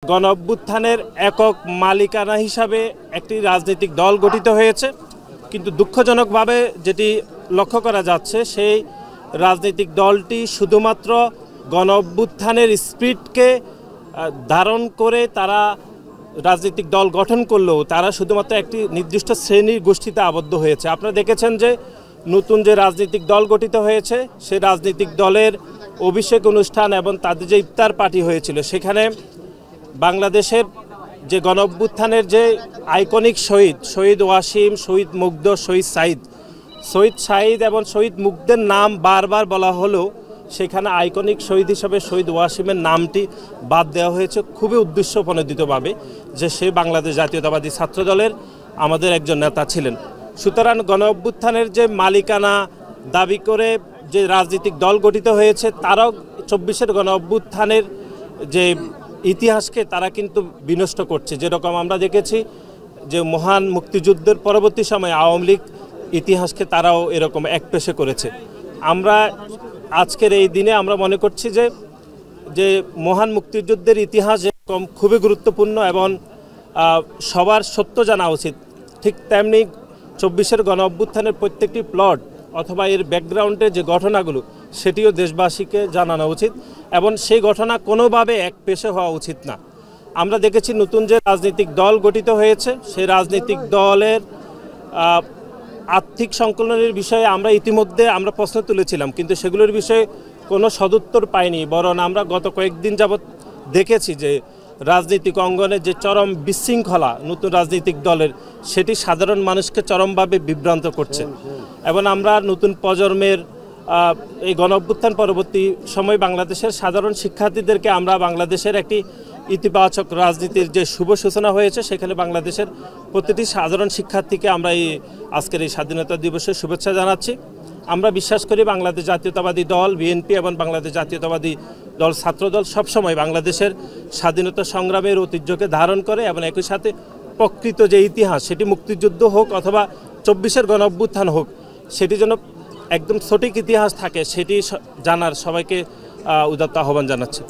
গণ অভ্যুত্থানের একক মালিকানা হিসাবে একটি রাজনৈতিক দল গঠিত হয়েছে, কিন্তু দুঃখজনকভাবে যেটি লক্ষ্য করা যাচ্ছে সেই রাজনৈতিক দলটি শুধুমাত্র গণ অভ্যুত্থানের স্পিরিটকে ধারণ করে তারা রাজনৈতিক দল গঠন করলেও তারা শুধুমাত্র একটি নির্দিষ্ট শ্রেণীর গোষ্ঠীতে আবদ্ধ হয়েছে। আপনারা দেখেছেন যে নতুন যে রাজনৈতিক দল গঠিত হয়েছে সেই রাজনৈতিক দলের অভিষেক অনুষ্ঠান এবং তাদের যে ইফতার পার্টি হয়েছিল সেখানে বাংলাদেশের যে গণ অভ্যুত্থানের যে আইকনিক শহীদ ওয়াসিম, শহীদ মুগ্ধ, শহীদ সাঈদ এবং শহীদ মুগ্ধের নাম বারবার বলা হলেও সেখানে আইকনিক শহীদ হিসাবে শহীদ ওয়াসিমের নামটি বাদ দেওয়া হয়েছে খুবই উদ্দেশ্যপ্রণোদিতভাবে, যে সে বাংলাদেশ জাতীয়তাবাদী ছাত্রদলের আমাদের একজন নেতা ছিলেন। সুতরাং গণ অভ্যুত্থানের যে মালিকানা দাবি করে যে রাজনৈতিক দল গঠিত হয়েছে তারাও ২৪-এর গণ অভ্যুত্থানের যে ইতিহাসকে তারা কিন্তু বিনষ্ট করছে। যেরকম আমরা দেখেছি যে মহান মুক্তিযুদ্ধের পরবর্তী সময়ে আওয়ামী লীগ ইতিহাসকে তারাও এরকম একপেশে করেছে। আমরা আজকের এই দিনে আমরা মনে করছি যে মহান মুক্তিযুদ্ধের ইতিহাস এরকম খুবই গুরুত্বপূর্ণ এবং সবার সত্য জানা উচিত, ঠিক তেমনি ২৪-এর গণ অভ্যুত্থানের প্রত্যেকটি প্লট অথবা এর ব্যাকগ্রাউন্ডের যে ঘটনাগুলো সেটিও দেশবাসীকে জানানো উচিত এবং সেই ঘটনা কোনোভাবে একপেশে হওয়া উচিত না। আমরা দেখেছি নতুন যে রাজনৈতিক দল গঠিত হয়েছে সেই রাজনৈতিক দলের আর্থিক সংকলনের বিষয়ে আমরা ইতিমধ্যে প্রশ্ন তুলেছিলাম, কিন্তু সেগুলোর বিষয়ে কোনো সদুত্তর পাইনি। বরং আমরা গত কয়েকদিন যাবৎ দেখেছি যে রাজনৈতিক অঙ্গনে যে চরম বিশৃঙ্খলা নতুন রাজনৈতিক দলের সেটি সাধারণ মানুষকে চরমভাবে বিভ্রান্ত করছে এবং আমরা নতুন প্রজন্মের এই গণ অভ্যুত্থান পরবর্তী সময় বাংলাদেশের সাধারণ শিক্ষার্থীদেরকে আমরা বাংলাদেশের একটি ইতিবাচক রাজনীতির যে শুভ সূচনা হয়েছে সেখানে বাংলাদেশের প্রতিটি সাধারণ শিক্ষার্থীকে আমরা আজকের এই স্বাধীনতা দিবসের শুভেচ্ছা জানাচ্ছি। আমরা বিশ্বাস করি বাংলাদেশ জাতীয়তাবাদী দল বিএনপি এবং বাংলাদেশ জাতীয়তাবাদী দল ছাত্রদল সবসময় বাংলাদেশের স্বাধীনতা সংগ্রামের ঐতিহ্যকে ধারণ করে এবং একই সাথে প্রকৃত যে ইতিহাস সেটি মুক্তিযুদ্ধ হোক অথবা ২৪-এর গণ অভ্যুত্থান হোক সেটি যেন একদম সঠিক ইতিহাস থাকে সেটি জানার সবাইকে উদাত্ত আহ্বান জানাচ্ছি।